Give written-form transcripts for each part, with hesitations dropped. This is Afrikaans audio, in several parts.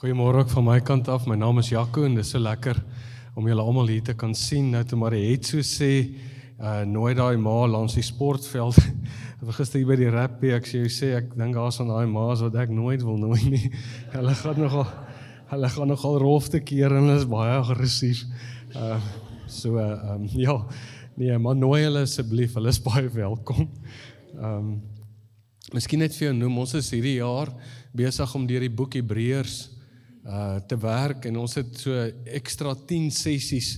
Goeiemôre ook van my kant af. My naam is Jaco en dit is so lekker om julle almal hier te kan sien. Nou toe maar het so sê, nooi daai ma langs die sportveld. Gister hier by die rap, ek sê ek dink daar's van daai ma's wat ek nooit wil nooi nie. Hulle gaan nogal rof te keer en hulle is baie aggressief. Ja, nee, maar nooi hulle asseblief, hulle is baie welkom. Miskien net vir jou noem, ons is hierdie jaar besig om deur die boek Hebreërs te werk en ons het so ekstra 10 sessies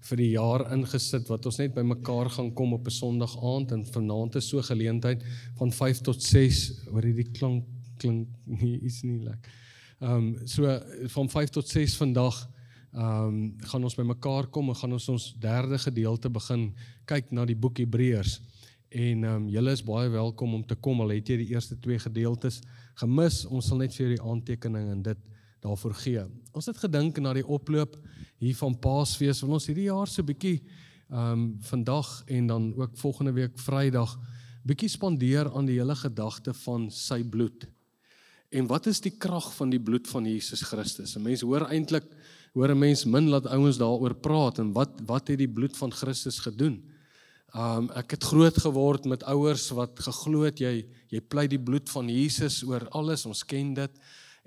vir die jaar ingesit wat ons net by mekaar gaan kom op 'n Sondag aand en vanaand is so geleentheid van 5 tot 6 oor hierdie klink nie iets nie lekker. So van 5 tot 6 vandag gaan ons by mekaar kom en gaan ons derde gedeelte begin kyk na die boek Hebreërs. En julle is baie welkom om te kom, al het jy die eerste 2 gedeeltes gemis, ons sal net vir jou die aantekening en dit daarvoor gee. Ons het gedink na die oploop hier van Paasfees, want ons hierdie jaar so bietjie vandag en dan ook volgende week Vrydag, bietjie spandeer aan die hele gedagte van sy bloed. En wat is die krag van die bloed van Jesus Christus? 'n Mens hoor een mens min laat ouens daaroor praat, en wat het die bloed van Christus gedoen? Ek het groot geword met ouers wat geglo het, jy pleit die bloed van Jesus oor alles, ons ken dit.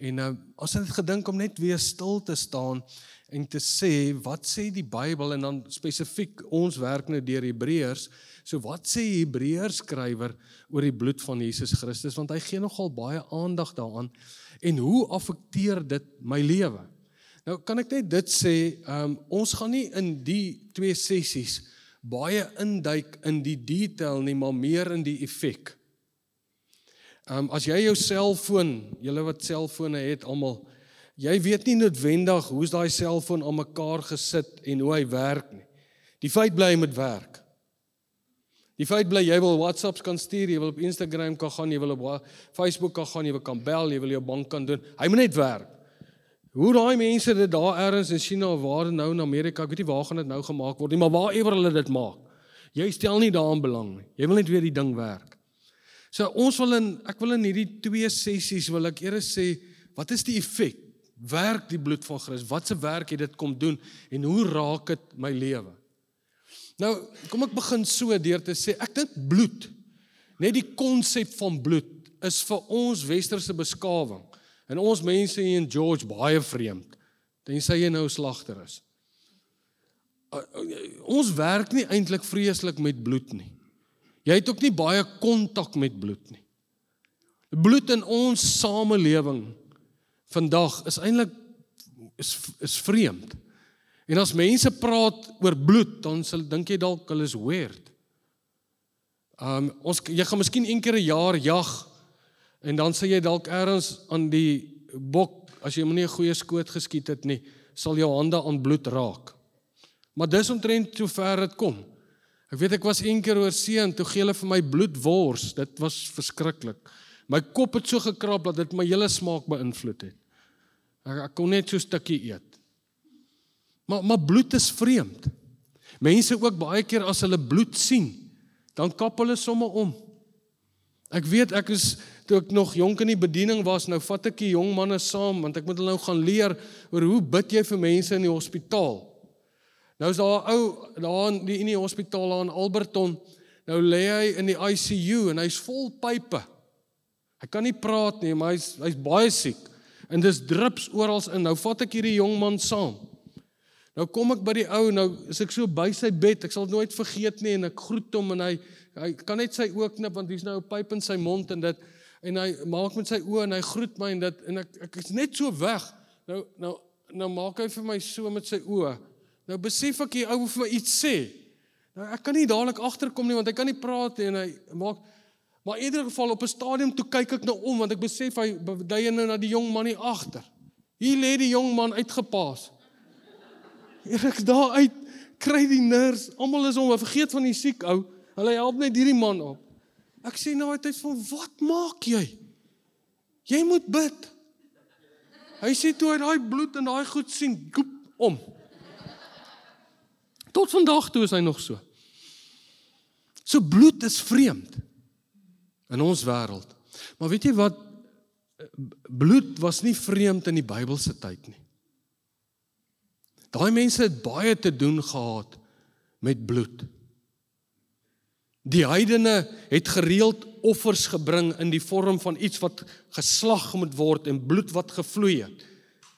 En ons het gedink om net weer stil te staan en te sê, wat sê die Bybel, en dan spesifiek, ons werk nou deur Hebreërs, so wat sê Hebreërs skrywer oor die bloed van Jesus Christus, want hy gee nogal baie aandag daaraan, en hoe affekteer dit my lewe? Nou kan ek net dit sê, ons gaan nie in die 2 sessies baie induik in die detail nie, maar meer in die effek. As jy jou selfoon, julle wat selfone het almal, jy weet nie noodwendig hoe is daai selfoon aan mekaar gesit en hoe hy werk nie. Die feit bly hy moet werk. Die feit bly jy wil WhatsApps kan stuur, jy wil op Instagram kan gaan, jy wil op Facebook kan gaan, jy wil kan bel, jy wil jou bank kan doen. Hy moet net werk. Hoe daai mense dit daar ergens in China of waar nou in Amerika, ek weet nie waar gaan dit nou gemaak word nie, maar waarever hulle dit maak. Jy stel nie daaraan belang nie. Jy wil net weer die ding werk. So ek wil in hierdie 2 sessies wil ek eers sê, wat is die effek? Werk die bloed van Christus? Wat se werk het dit kom doen en hoe raak dit my lewe? Nou, kom ek begin so deur te sê, ek dink bloed, net die konsep van bloed is vir ons westerse beskawing en ons mense hier in George baie vreemd. Tensy jy nou slagter is. Ons werk nie eintlik vreeslik met bloed nie. Jy het ook nie baie kontak met bloed nie. Bloed in ons samelewing vandag is eintlik is vreemd. En as mense praat oor bloed, dan dink jy dalk hulle is weird. Jy gaan miskien een keer 'n jaar jag en dan sê jy dalk ergens aan die bok, as jy nie 'n goeie skoot geskiet het nie, sal jou hande aan bloed raak. Maar dis omtrent so ver dit kom. Ek weet, ek was een keer oor see en toe gee hulle vir my bloedwors, dit was verskriklik. My kop het so gekrap dat dit my hele smaak beïnvloed het. Ek kon net so 'n stukkie eet. Maar bloed is vreemd. Mense ook baie keer as hulle bloed sien, dan kap hulle somme om. Ek weet, toe ek nog jonk in die bediening was, nou vat ek die jong manne saam, want ek moet hulle nou gaan leer oor hoe bid jy vir mense in die hospitaal. Nou is daar 'n ou, daar in die hospitaal, daar in Alberton, nou lê hy in die ICU, en hy's vol pype. Hy kan nie praat nie, maar hy's baie siek, en dis drups orals in. Nou vat ek hierdie jong man saam. Nou kom ek by die ou, nou is ek so by sy bed, ek sal dit nooit vergeet nie, en ek groet hom, en hy kan net sy oë knip, want hier's nou 'n pyp in sy mond, en hy maak met sy oë, en hy groet my, en ek is net so weg. Nou maak hy vir my so met sy oë. Nou besef ek, die ou wil vir my iets sê. Nou ek kan nie dadelik agterkom nie, want hy kan nie praat nie, en hy maak, maar in ieder geval op 'n stadium toe kyk ek nou om, want ek besef hy dui nou na die jong man hier agter. Hier lê die jong man uitgepaas. Ek daar uit, kry die nurse, almal is om, vergeet van die siek ou, hulle help net hierdie man op. Ek sê nou altyd van, wat maak jy? Jy moet bid. Hy sê toe hy daai bloed en daai goed sien, koep om. Tot vandag toe is hy nog so. So bloed is vreemd in ons wêreld. Maar weet jy wat? bloed was nie vreemd in die Bybelse tyd nie. Daai mense het baie te doen gehad met bloed. Die heidene het gereeld offers gebring in die vorm van iets wat geslag moet word en bloed wat gevloei het.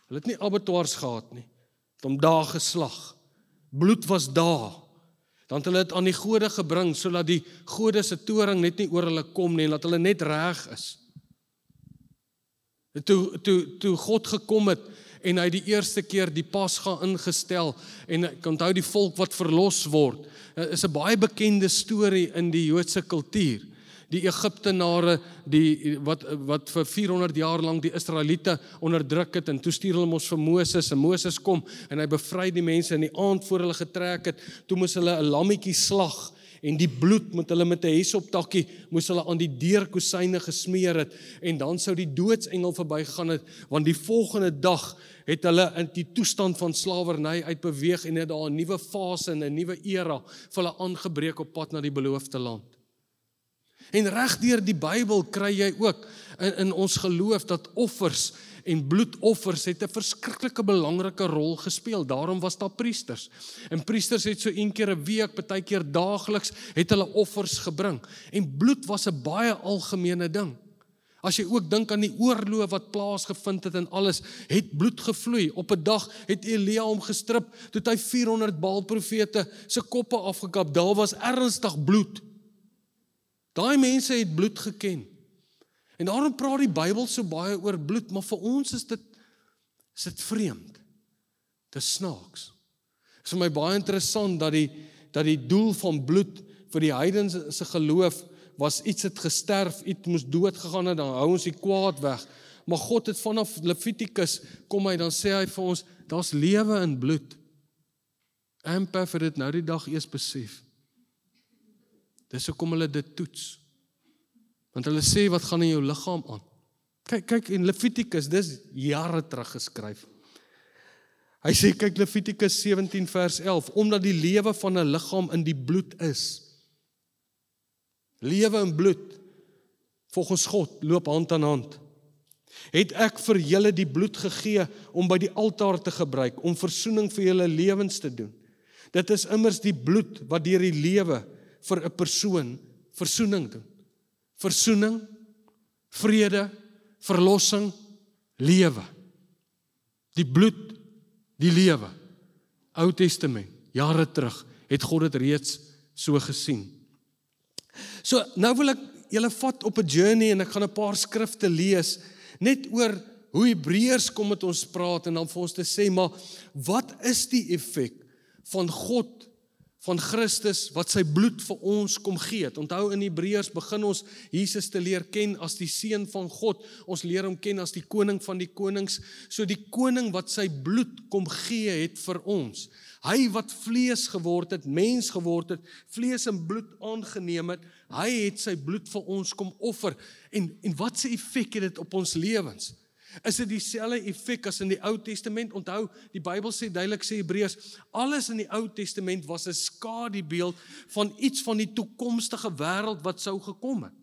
Hulle het nie abattoirs gehad nie. Het hom daar geslag. Bloed was daar. Dan het hulle dit aan die gode gebring, sodat die gode se toring net nie oor hulle kom nie, en dat hulle net reg is. Toe God gekom het, en hy die eerste keer die Pasga ingestel, en ek onthou die volk wat verlos word, is 'n baie bekende storie in die Joodse kultuur. Die Egiptenare, wat vir 400 jaar lank die Israeliete onderdruk het, en toe stuur hulle mos vir Moses, en Moses kom, en hy bevry die mense, in die aand voor hulle getrek het, toe moes hulle 'n lammetjie slag, en die bloed moet hulle met 'n hesoptakkie, moes hulle aan die deurkosyne gesmeer het, en dan sou die doodsengel verbygaan het, want die volgende dag het hulle in die toestand van slawerny uitbeweeg, en het daar 'n nuwe fase en 'n nuwe era vir hulle aangebreek op pad na die beloofde land. En reg deur die Bybel kry jy ook in ons geloof dat offers en bloedoffers het 'n verskriklike belangrike rol gespeel. Daarom was daar priesters. En priesters het so een keer 'n week, partykeer daagliks, het hulle offers gebring. En bloed was 'n baie algemene ding. As jy ook dink aan die oorlog wat plaasgevind het en alles, het bloed gevloei. Op 'n dag het Elia hom gestrip, toe het hy 400 Baalprofete se koppe afgekap. Daar was ernstig bloed. Daai mense het bloed geken. En daarom praat die Bybel so baie oor bloed, maar vir ons is dit vreemd. Dit is snaaks. Dit is vir my baie interessant dat die doel van bloed vir die heidens se geloof was iets het gesterf, iets moes dood gegaan het, dan hou ons die kwaad weg. Maar God het vanaf Levitikus kom hy, dan sê hy vir ons, daar's lewe in bloed. Ampef het dit nou die dag eers besef. Dis hoekom hulle dit toets. Want hulle sê, wat gaan in jou liggaam aan? Kyk in Levitikus, dis jare terug geskryf. Hy sê, kyk Levitikus 17 vers 11, omdat die lewe van 'n liggaam in die bloed is. Lewe in bloed, volgens God, loop hand aan hand. Het ek vir julle die bloed gegee om by die altaar te gebruik, om versoening vir julle lewens te doen. Dit is immers die bloed wat deur die lewe vir 'n persoon versoening doen. Versoening, vrede, verlossing, lewe. Die bloed, die lewe. Ou Testament, jare terug, het God dit reeds so gesien. So, nou wil ek julle vat op 'n journey en ek gaan 'n paar skrifte lees, net oor hoe Hebreërs kom met ons praat en dan vir ons te sê, maar wat is die effek van God, van Christus, wat sy bloed vir ons kom gee het? Onthou in Hebreërs begin ons Jesus te leer ken as die seun van God, ons leer hom ken as die koning van die konings, so die koning wat sy bloed kom gee het vir ons. Hy wat vlees geword het, mens geword het, vlees en bloed aangeneem het, hy het sy bloed vir ons kom offer. En wat se effek het dit op ons lewens? Is dit dieselfde effek as in die Ou Testament? Onthou, die Bybel sê duidelik, sê Hebreërs, alles in die Ou Testament was 'n skadubeeld van iets van die toekomstige wêreld wat sou gekom het.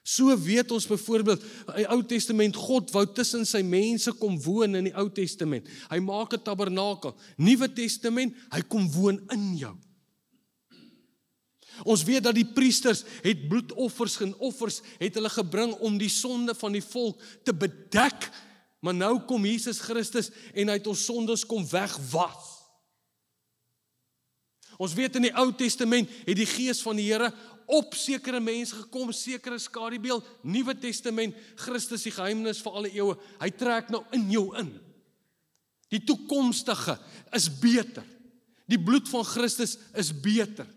So weet ons byvoorbeeld, in die Ou Testament, God wou tussen sy mense kom woon in die Ou Testament. Hy maak 'n tabernakel. Nuwe Testament, hy kom woon in jou. Ons weet dat die priesters het bloedoffers en offers het hulle gebring om die sonde van die volk te bedek. Maar nou kom Jesus Christus en hy het ons sondes kom wegwas. Ons weet in die Ou Testament het die Gees van die Here op sekere mense gekom, sekere skadubeeld. Nuwe Testament, Christus die geheimnis vir alle eeue, hy trek nou in jou in. Die toekomstige is beter. Die bloed van Christus is beter.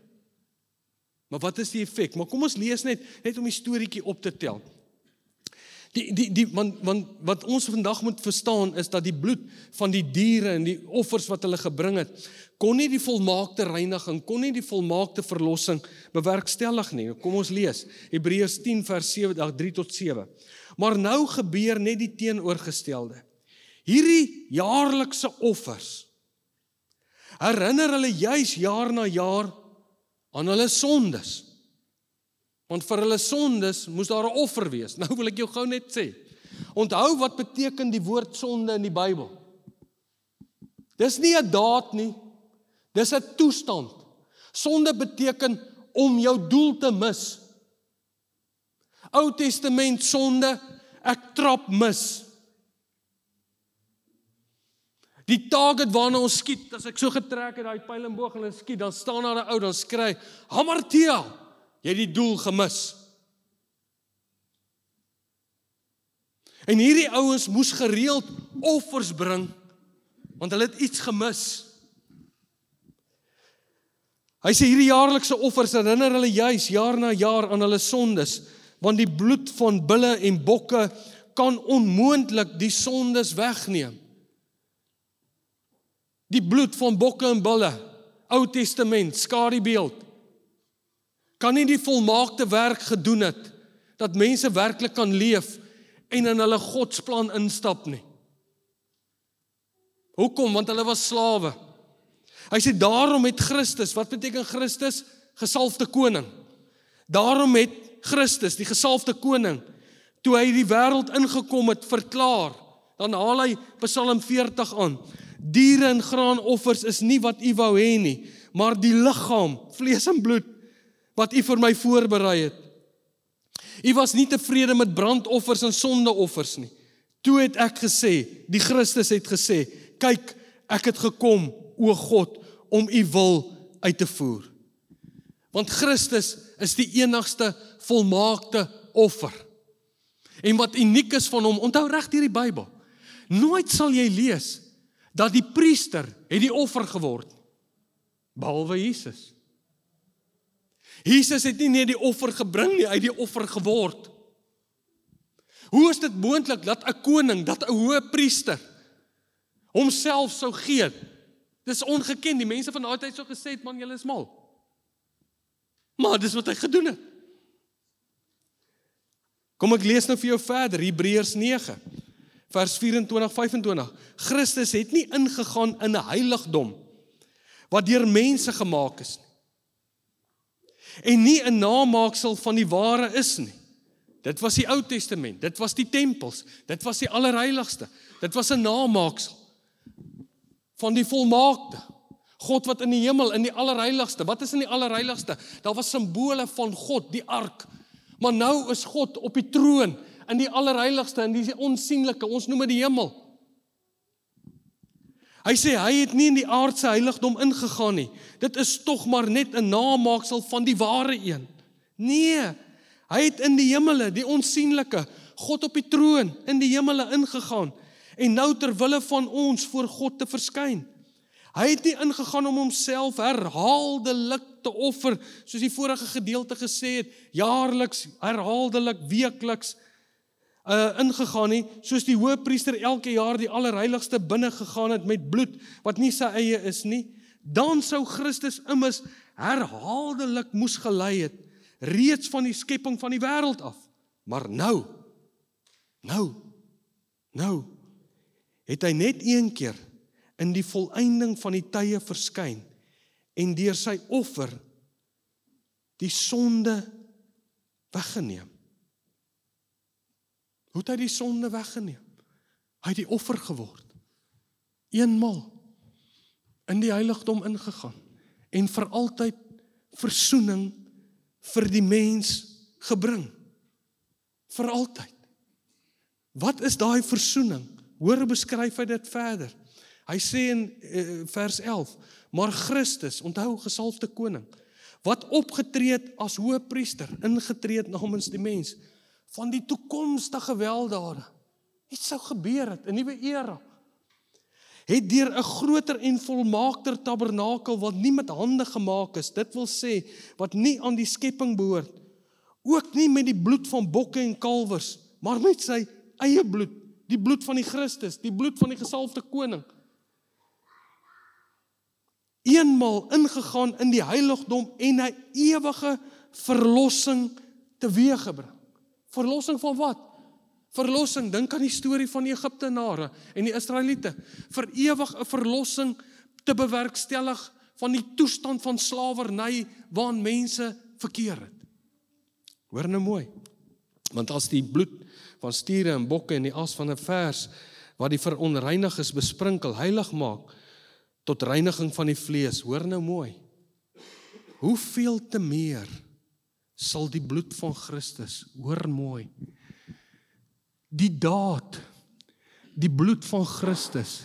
Maar wat is die effek? Maar kom ons lees net om die storieetjie op te tel. Want wat ons vandag moet verstaan is dat die bloed van die diere en die offers wat hulle gebring het, kon nie die volmaakte reiniging, kon nie die volmaakte verlossing bewerkstellig nie. Kom ons lees, Hebreërs 10 vers 3 tot 7. Maar nou gebeur net die teenoorgestelde. Hierdie jaarlikse offers herinner hulle juis jaar na jaar aan hulle sondes. Want vir hulle sondes moes daar 'n offer wees. Nou wil ek jou gou net sê, Onthou wat beteken die woord sonde in die Bybel. Dis nie 'n daad nie, dis 'n toestand. Sonde beteken om jou doel te mis. Ou Testament sonde, ek trap mis. Die target waarna ons skiet, as ek so getrek het, daai pyl en boog en hulle skiet, dan staan daar 'n ou, dan skry, Hamartia, jy het die doel gemis. En hierdie ouens moes gereeld offers bring, want hulle het iets gemis. Hy sê hierdie jaarlikse offers herinner hulle juis jaar na jaar aan hulle sondes, want die bloed van bulle en bokke kan onmoontlik die sondes wegneem. Die bloed van bokke en bulle, Ou Testament, skadubeeld, kan nie die volmaakte werk gedoen het, dat mense werklik kan leef en in hulle Godsplan instap nie. Hoekom? Want hulle was slawe. Hy sê daarom het Christus, wat beteken Christus? Gesalfde koning. Daarom het Christus, die gesalfde koning, toe hy die wêreld ingekom het, verklaar, dan haal hy Psalm 40 aan, diere en graanoffers is nie wat u wou hê nie, maar die liggaam, vlees en bloed, wat u vir my voorberei het. U was nie tevrede met brandoffers en sondeoffers nie. Toe het ek gesê, die Christus het gesê, kyk, ek het gekom, o God, om u wil uit te voer. Want Christus is die enigste volmaakte offer. En wat uniek is van hom, onthou reg hierdie Bybel, nooit sal jy lees, dat die priester het die offer geword, behalwe Jesus. Jesus het nie net die offer gebring nie, hy het die offer geword. Hoe is dit moontlik dat 'n koning, dat 'n hoë priester homself sou gee? Dis ongeken, die mense van daai tyd sou gesê het, man, julle is mal. Maar dis wat hy gedoen het. Kom ek lees nou vir jou verder, Hebreërs 9, vers 24-25. Christus het nie ingegaan in 'n heiligdom, wat deur mense gemaak is nie. En nie 'n namaaksel van die ware is nie. Dit was die Ou Testament, dit was die tempels, dit was die allerheiligste, dit was 'n namaaksel van die volmaakte. God wat in die hemel, in die allerheiligste. Wat is in die allerheiligste? Daar was simbole van God, die ark. Maar nou is God op die troon, in die allerheiligste, in die onsienlike, ons noem dit die hemel. Hy sê, hy het nie in die aardse heiligdom ingegaan nie. Dit is tog maar net 'n namaaksel van die ware een. Nee, hy het in die hemele, die onsienlike, God op die troon, in die hemele ingegaan, en nou terwille van ons voor God te verskyn. Hy het nie ingegaan om homself herhaaldelik te offer, soos die vorige gedeelte gesê het, jaarliks, herhaaldelik, weekliks, ingegaan nie, soos die hoëpriester elke jaar die allerheiligste binne gegaan het met bloed, wat nie sy eie is nie, dan sou Christus immers herhaaldelik moes gelei het, reeds van die skepping van die wêreld af. Maar nou, het hy net een keer in die volëinding van die tye verskyn en deur sy offer die sonde weggeneem. Hoe het hy die sonde weggeneem? Hy het die offer geword. Eenmal in die heiligdom ingegaan en vir altyd versoening vir die mens gebring. Vir altyd. Wat is daai versoening? Hoor beskryf hy dit verder. Hy sê in vers 11, maar Christus, onthou gesalfde koning, wat opgetree het as hoëpriester, ingetree het namens die mens, van die toekomstige weldade, iets sou gebeur het, 'n nuwe era, het deur 'n groter en volmaakter tabernakel, wat nie met hande gemaak is, dit wil sê, wat nie aan die skepping behoort, ook nie met die bloed van bokke en kalwers, maar met sy eie bloed, die bloed van die Christus, die bloed van die gesalfde koning, eenmaal ingegaan in die heiligdom en 'n ewige verlossing teweeggebring. Verlossing van wat? Verlossing, dink aan die storie van die Egiptenare en die Israeliete. Vir ewig 'n verlossing te bewerkstellig van die toestand van slawerny waarin mense verkeer het. Hoor nou mooi, want as die bloed van stiere en bokke en die as van 'n vers, wat die veronreiniges besprinkel, heilig maak, tot reiniging van die vlees. Hoor nou mooi. Hoeveel te meer sal die bloed van Christus, hoor mooi, die daad, die bloed van Christus,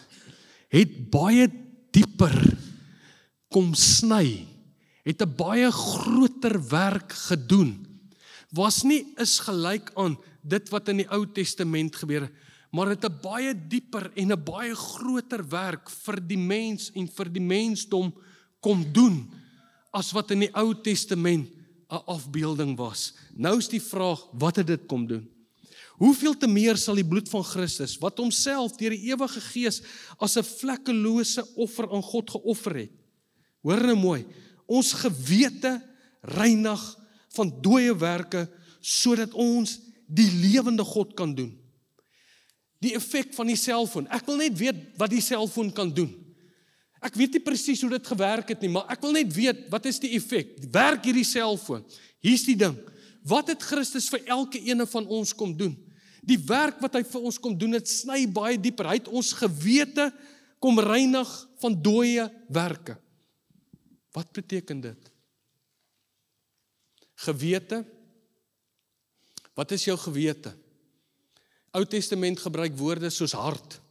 het baie dieper kom sny, het 'n baie groter werk gedoen, was nie is gelyk aan dit wat in die Ou Testament gebeur, maar het 'n baie dieper en 'n baie groter werk vir die mens en vir die mensdom kom doen, as wat in die Ou Testament 'n afbeelding was. Nou is die vraag, wat het dit kom doen? Hoeveel te meer sal die bloed van Christus, wat homself deur die ewige Gees as 'n vlekkelose offer aan God geoffer het. Hoor nou mooi, ons gewete reinig van dooie werke, sodat ons die lewende God kan doen. Die effek van die selfoon. Ek wil net weet wat die selfoon kan doen. Ek weet nie presies hoe dit gewerk het nie, maar ek wil net weet, wat is die effek? Werk hierdie selfoon? Hier's die ding. Wat het Christus vir elke ene van ons kom doen? Die werk wat hy vir ons kom doen, het sny baie dieper. Hy het ons gewete kom reinig van dooie werke. Wat beteken dit? Gewete? Wat is jou gewete? Ou Testament gebruik woorde soos hart.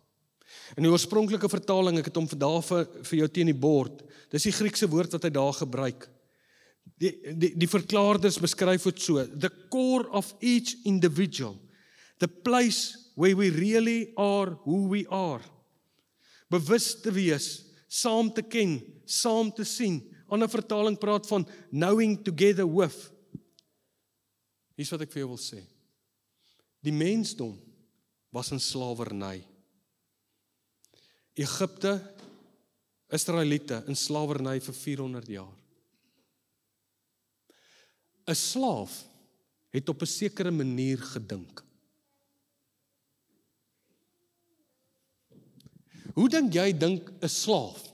In die oorspronklike vertaling, ek het hom vandag vir jou teen die bord, dis die Griekse woord wat hy daar gebruik. Die verklaarders beskryf het so, the core of each individual, the place where we really are who we are. Bewus te wees, saam te ken, saam te sien. Ander vertaling praat van knowing together with. Hier's wat ek vir jou wil sê. Die mensdom was in slawerny. Egipte, Israeliete in slawerny vir 400 jaar. 'n Slaaf het op 'n sekere manier gedink. Hoe dink jy 'n slaaf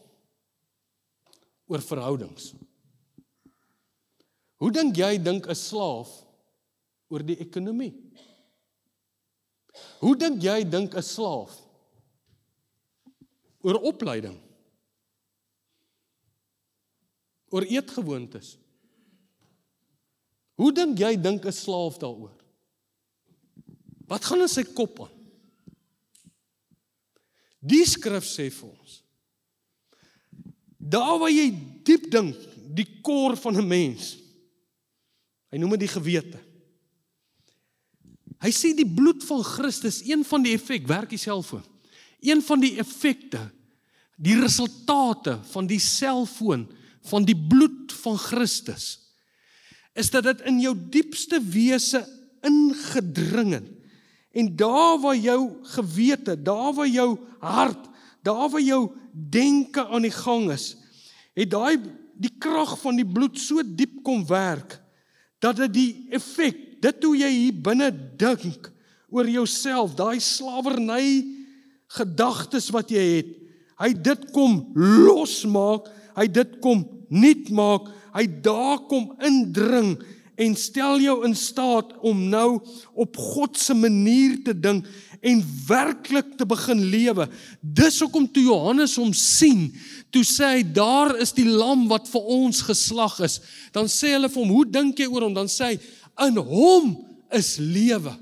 oor verhoudings? Hoe dink jy 'n slaaf oor die ekonomie? Hoe dink jy 'n slaaf oor opleiding? Oor eetgewoontes? Hoe dink jy 'n slaaf daaroor? Wat gaan in sy kop aan? Die skrif sê vir ons, daar waar jy diep dink, die kor van 'n mens, hy noem dit die gewete. Hy sê die bloed van Christus, een van die effek, werk die selfoon, een van die effekte, die resultate van die selfoon, van die bloed van Christus, is dat dit in jou diepste wese ingedring het. En daar waar jou gewete, daar waar jou hart, daar waar jou denke aan die gang is, het die krag van die bloed so diep kom werk, dat dit die effek, dit hoe jy hier binne dink oor jouself, daai slawerny gedagtes wat jy het, hy dit kom losmaak, hy dit kom nuut maak, hy daar kom indring en stel jou in staat om nou op God se manier te dink en werklik te begin lewe. Dis hoekom toe Johannes hom sien, toe sê hy, daar is die lam wat vir ons geslag is. Dan sê hulle vir hom, hoe dink jy oor hom? Dan sê hy, in hom is lewe.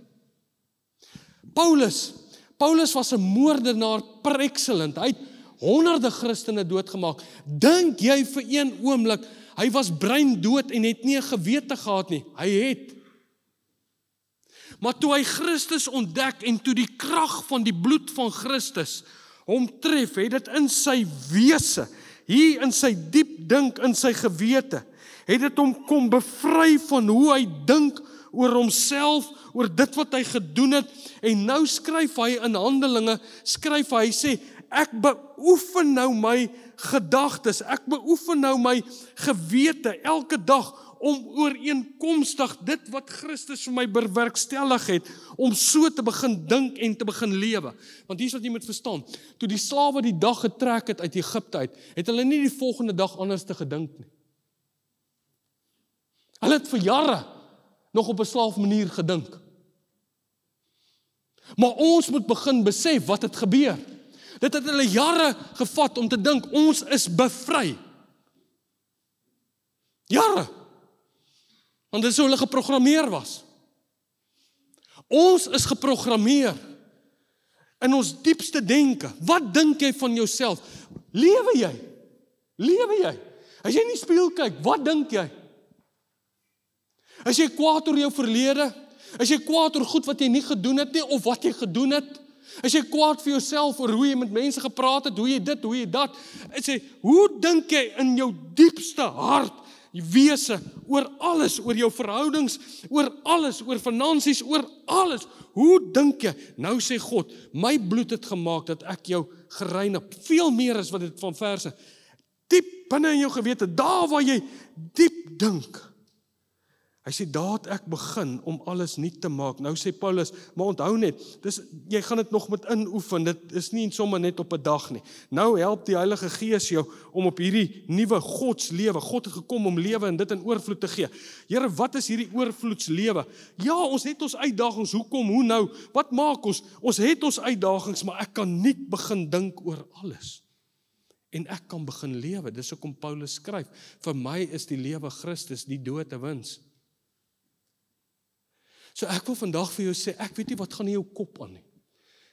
Paulus was 'n moordenaar per excellence. Hy het honderde Christene doodgemaak. Dink jy vir een oomblik, hy was breindood en het nie 'n gewete gehad nie? Hy het. Maar toe hy Christus ontdek en toe die krag van die bloed van Christus hom tref, het dit in sy wese, hier in sy diep dink, in sy gewete, het dit hom kom bevry van hoe hy dink oor homself, oor dit wat hy gedoen het, en nou skryf hy in Handelinge, hy sê, ek beoefen nou my gedagtes, ek beoefen nou my gewete elke dag om ooreenkomstig dit wat Christus vir my bewerkstellig het, om so te begin dink en te begin lewe. Want hier is wat jy moet verstaan, toe die slawe die dag getrek het uit Egipte uit, het hulle nie die volgende dag anders te gedink nie. Hulle het vir jare nog op 'n slaafmanier gedink. Maar ons moet begin besef wat het gebeur. Dit het hulle jare gevat om te dink, ons is bevry. Jare. Want dit is hoe hulle geprogrammeer was. Ons is geprogrammeer in ons diepste denke. Wat dink jy van jouself? Lewe jy? Lewe jy? As jy in die spieël kyk, wat dink jy? As jy kwaad oor jou verlede? As jy kwaad oor goed wat jy nie gedoen het nie, of wat jy gedoen het? As jy kwaad vir jouself oor hoe jy met mense gepraat het, hoe jy dit, hoe jy dat? As jy, hoe dink jy in jou diepste hart, wese, oor alles, oor jou verhoudings, oor alles, oor finansies, oor alles? Hoe dink jy? Nou sê God, my bloed het gemaak dat ek jou gereinig, veel meer as wat dit van verse, diep binne in jou gewete, daar waar jy diep dink. Hy sê, daar het ek begin om alles nuut te maak. Nou sê Paulus, maar onthou net, jy gaan dit nog met inoefen, dit is nie sommer net op 'n dag nie. Nou help die Heilige Gees jou om op hierdie nuwe godslewe, God het gekom om lewe en dit in oorvloed te gee. Here, wat is hierdie oorvloedslewe? Ja, ons het ons uitdagings, hoekom, hoe nou, wat maak ons? Ons het ons uitdagings, maar ek kan nuut begin dink oor alles. En ek kan begin lewe, dis hoekom Paulus skryf, vir my is die lewe Christus, die dood 'n wins. So ek wil vandag vir jou sê, ek weet nie wat gaan in jou kop aan nie.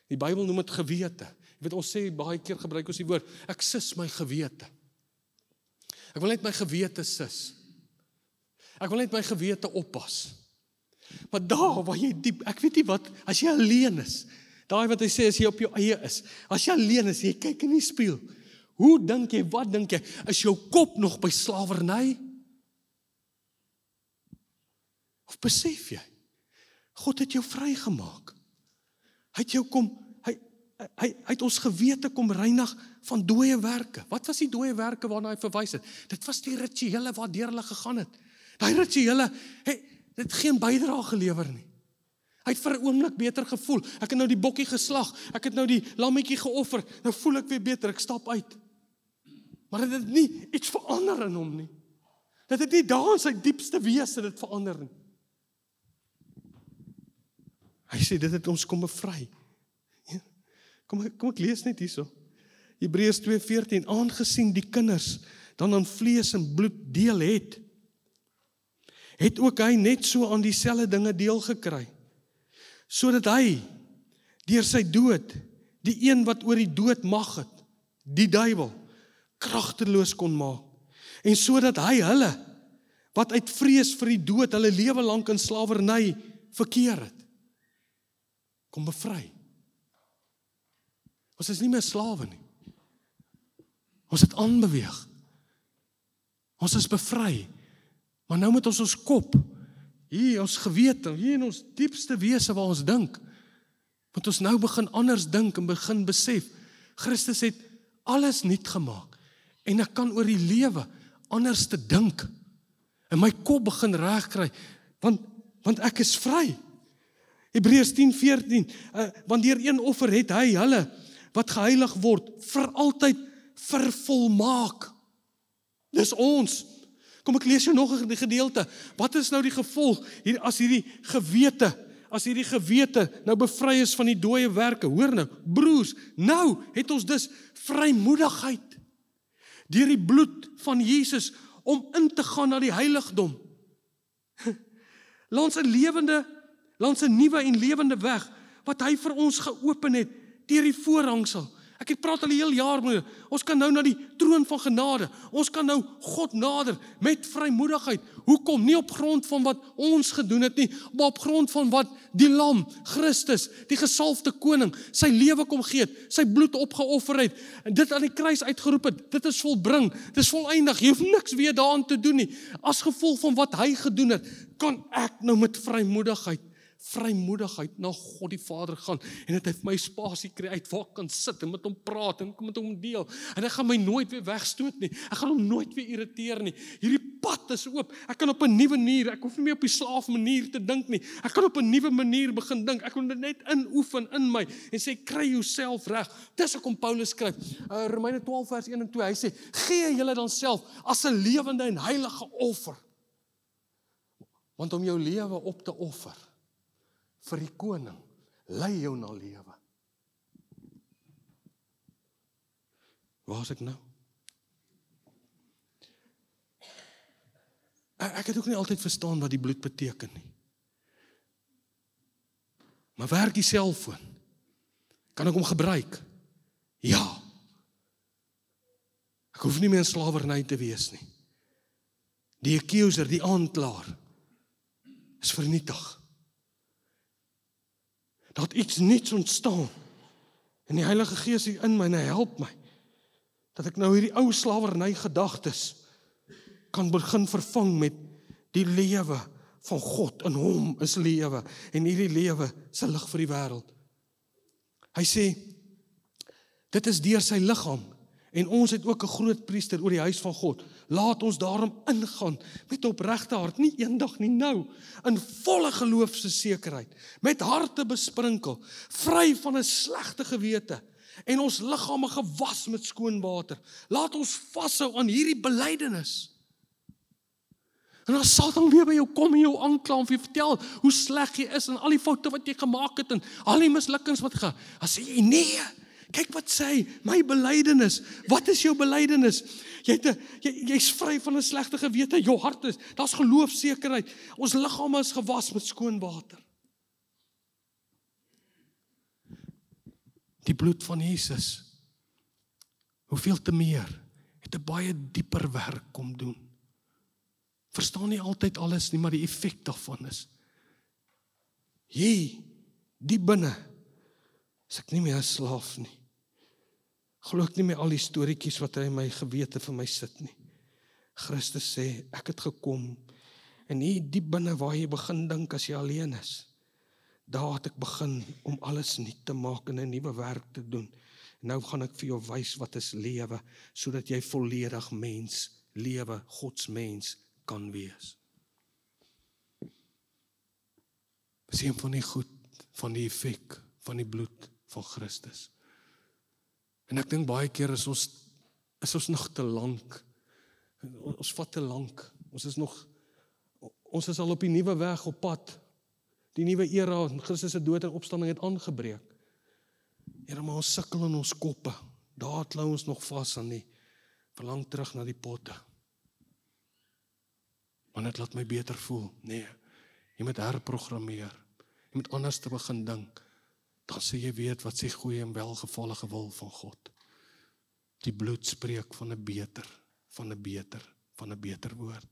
Die Bybel noem dit gewete. Jy weet, ons sê baie keer gebruik ons die woord, ek sis my gewete. Ek wil net my gewete sis. Ek wil net my gewete oppas. Maar daar waar jy diep, ek weet nie wat, as jy alleen is, daai wat hy sê, as jy op jou eie is, as jy alleen is, jy kyk in die spieël, hoe dink jy, wat dink jy, is jou kop nog by slawerny? Of besef jy? God het jou vrygemaak. Hy het jou hy het ons gewete kom reinig van dooie werke. Wat was die dooie werke waarna hy verwys het? Dit was die rituele waardeur hulle gegaan het. Daai rituele, dit geen bydrae gelewer nie. Hy het vir 'n oomblik beter gevoel. Ek het nou die bokkie geslag, ek het nou die lammetjie geoffer, nou voel ek weer beter, ek stap uit. Maar dit het nie iets verander in hom nie. Dit het nie daar in sy diepste wese dit verander nie. Hy sê, dit het ons kom bevry. Ja. Kom ek lees net hierso. Hebreërs 2:14, aangesien die kinders dan aan vlees en bloed deel het ook hy net so aan dieselfde dinge deel gekry, sodat hy, deur sy dood, die een wat oor die dood mag het, die duiwel, kragteloos kon maak, en sodat hy hulle, wat uit vrees vir die dood, hulle lewe lank in slawerny verkeer het, kom bevry. Ons is nie meer slawe nie. Ons het aanbeweeg. Ons is bevry. Maar nou met ons kop, hier ons gewete, hier in ons diepste wese waar ons dink, moet ons nou begin anders dink en begin besef, Christus het alles nuut gemaak. En ek kan oor die lewe anders te dink. En my kop begin reg kry, want ek is vry. Hebreërs 10:14, want deur een offer het hy hulle, wat geheilig word, vir altyd vervolmaak. Dis ons. Kom ek lees jou nog 'n gedeelte. Wat is nou die gevolg, as hierdie gewete nou bevry is van die dooie werke? Hoor nou, broers, nou het ons dus vrymoedigheid, deur die bloed van Jesus, om in te gaan na die heiligdom. Langs 'n nuwe en lewende weg, wat hy vir ons geopen het, deur die voorhangsel. Ek praat al die hele jaar mee, ons kan nou na die troon van genade, ons kan nou God nader, met vrymoedigheid. Hoekom? Nie op grond van wat ons gedoen het nie, maar op grond van wat die lam, Christus, die gesalfde koning, sy lewe kom gee het, sy bloed opgeoffer het, en dit aan die kruis uitgeroep het, dit is volbring, dit is voleindig, jy hoef niks weer daaraan te doen nie. As gevolg van wat hy gedoen het, kan ek nou met vrymoedigheid na God die Vader gaan, en het hy vir my spasie kry uit waar ek kan sit en met hom praat en met hom deel, en hy gaan my nooit weer wegstoot nie, ek gaan hom nooit weer irriteer nie. Hierdie pad is oop, ek kan op 'n nuwe manier, ek hoef nie meer op die slaaf manier te dink nie, ek kan op 'n nuwe manier begin dink, ek kan dit net inoefen in my, en sê, kry jouself reg. Dis hoekom Paulus skryf, Romeine 12 vers 1 en 2, hy sê, gee julle dan self as 'n lewende en heilige offer, want om jou lewe op te offer vir die koning, lei jou na lewe. Waar is ek nou? Ek het ook nie altyd verstaan wat die bloed beteken nie. Maar werk die selfoon? Kan ek hom gebruik? Ja. Ek hoef nie meer in slawerny te wees nie. Die accuser, die aanklaer, is vernietig. Dat iets niets ontstaan. En die Heilige Gees hier in my, en hy help my. Dat ek nou hierdie ou slawerny gedagtes kan begin vervang met die lewe van God. In hom is lewe. En hierdie lewe is 'n lig vir die wêreld. Hy sê, dit is deur sy liggaam. En ons het ook 'n groot priester oor die huis van God. Laat ons daarom ingaan met opregte hart, nie eendag nie nou, in volle geloofssekerheid, met harte besprinkel, vry van 'n slegte gewete, en ons liggame gewas met skoon water. Laat ons vashou aan hierdie belydenis. En as Satan weer by jou kom en jou aankla en vir jou vertel hoe sleg jy is en al die foute wat jy gemaak het en al die mislukkings wat gaan, dan sê jy nee. Kyk wat sê hy, my belydenis. Wat is jou belydenis? Jy's vry van 'n slegte gewete, jou hart is, daar's geloofsekerheid. Ons liggame is gewas met skoon water. Die bloed van Jesus, hoeveel te meer, het 'n baie dieper werk kom doen. Verstaan nie altyd alles nie, maar die effek daarvan is, die binne, is ek nie meer 'n slaaf nie. Glo ek nie meer al die storieetjies wat hy in my gewete vir my sit nie. Christus sê, ek het gekom, en hier diep binne waar jy begin dink as jy alleen is, daar het ek begin om alles nuut te maak en 'n nuwe werk te doen. En nou gaan ek vir jou wys wat is lewe, sodat jy volledig mens, lewe, Gods mens kan wees. Dis een van die goed, van die effek, van die bloed van Christus. En ek dink baie keer is ons nog te lank. Ons vat te lank. Ons is al op die nuwe weg op pad. Die nuwe era, Christus se dood en opstanding het aangebreek. Here, maar ons sukkel in ons koppe. Daar klou ons nog vas aan die verlang terug na die potte. Want dit laat my beter voel. Nee, jy moet herprogrammeer. Jy moet anders te begin dink. Dan sê jy weet wat sê goeie en welgevallige wil van God. Die bloed spreek van 'n beter woord.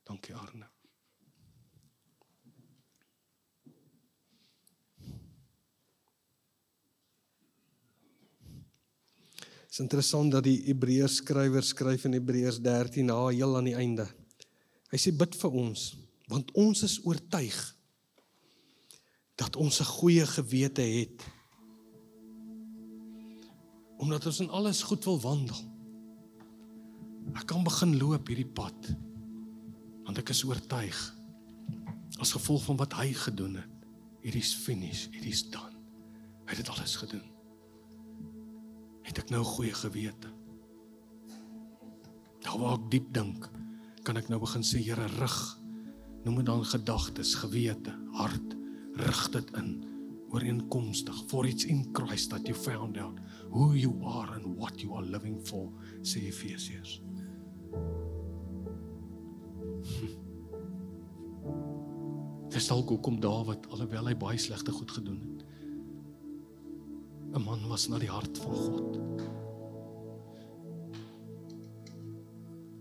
Dankie Arne. Het is interessant dat die Hebreërs skrywer skryf in Hebreërs 13, heel aan die einde. Hy sê bid vir ons, want ons is oortuig dat ons 'n goeie gewete het. Omdat ons in alles goed wil wandel. Ek kan begin loop hierdie pad, want ek is oortuig, as gevolg van wat hy gedoen het. It is finished, it is done. Hy het dit alles gedoen. Het ek nou goeie gewete. Daar waar ek diep dink, kan ek nou begin sê, Here, noem dit dan gedagtes, gewete, hart, rig dit in, ooreenkomstig, for it's in Christ that you found out who you are and what you are living for, sê Efesiërs. Dis dalk hoekom Dawid, alhoewel hy baie slegte goed gedoen het, 'n man was na die hart van God.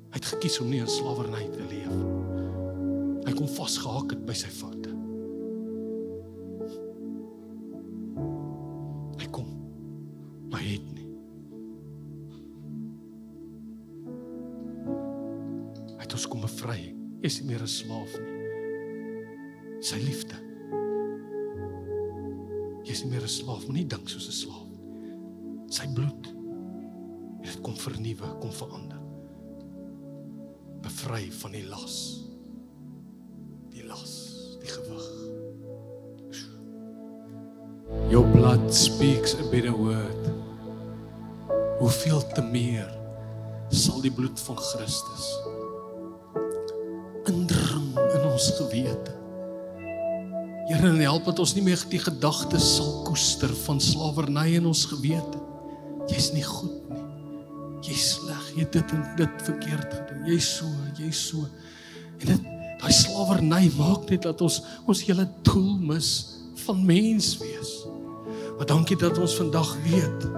Hy het gekies om nie in slawerny te leef. Hy kon vasgehak het by sy foute. Hy kom, maar hy het nie. Hy het ons kom bevry. Jy is nie meer 'n slaaf nie. Sy liefde. Jy is nie meer 'n slaaf, maar nie dink soos 'n slaaf. Sy bloed. Dit kom vernuwe, kom verander. Bevry van die las. Die gewig. Your blood speaks a better word. Hoeveel te meer sal die bloed van Christus indring in ons gewete. Here, en help dat ons nie meer die gedagtes sal koester van slawerny in ons gewete. Jy's nie goed nie. Jy's sleg, jy het dit en dit verkeerd gedoen. Jy's so. En daai slawerny maak net dat ons hele doel mis van mens wees. Maar dankie dat ons vandag weet,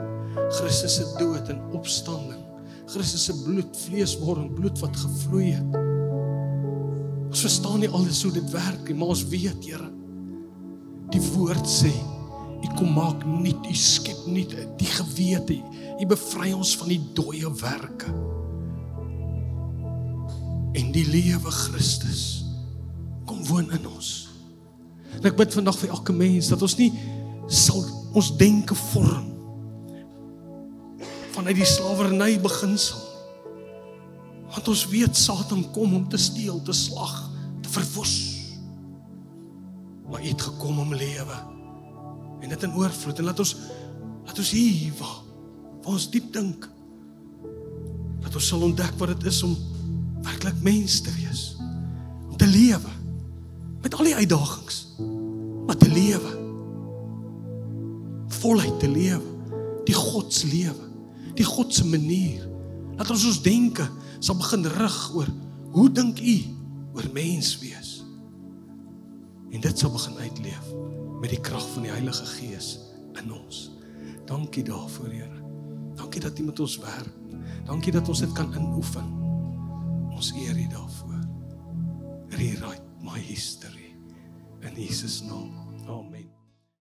Christus se dood en opstanding, Christus se bloed, vleeswording, bloed wat gevloei het. Ons verstaan nie alles hoe dit werk nie, maar ons weet, Here, die woord sê, U kom maak nuut, U skep nuut die gewete, U bevry ons van die dooie werke. En die lewe Christus kom woon in ons. En ek bid vandag vir elke mens, dat ons nie sal ons denke vorm vanuit die slawerny beginsel. Want ons weet Satan kom om te steel, te slag, te verwoes. Maar U het gekom om lewe. En dit in oorvloed. En laat ons hier, waar ons diep dink, dat ons sal ontdek wat dit is om werklik mens te wees. Om te lewe. Met al die uitdagings. Maar te lewe. Voluit te lewe. Die Godslewe. Die Godse manier. Laat ons denke sal begin rig oor, hoe dink U oor mens wees? En dit sal begin uitleef met die krag van die Heilige Gees in ons. Dankie daarvoor, Here. Dankie dat U met ons werk. Dankie dat ons dit kan inoefen. Ons eer U daarvoor. Rewrite my history. In Jesus naam. Amen.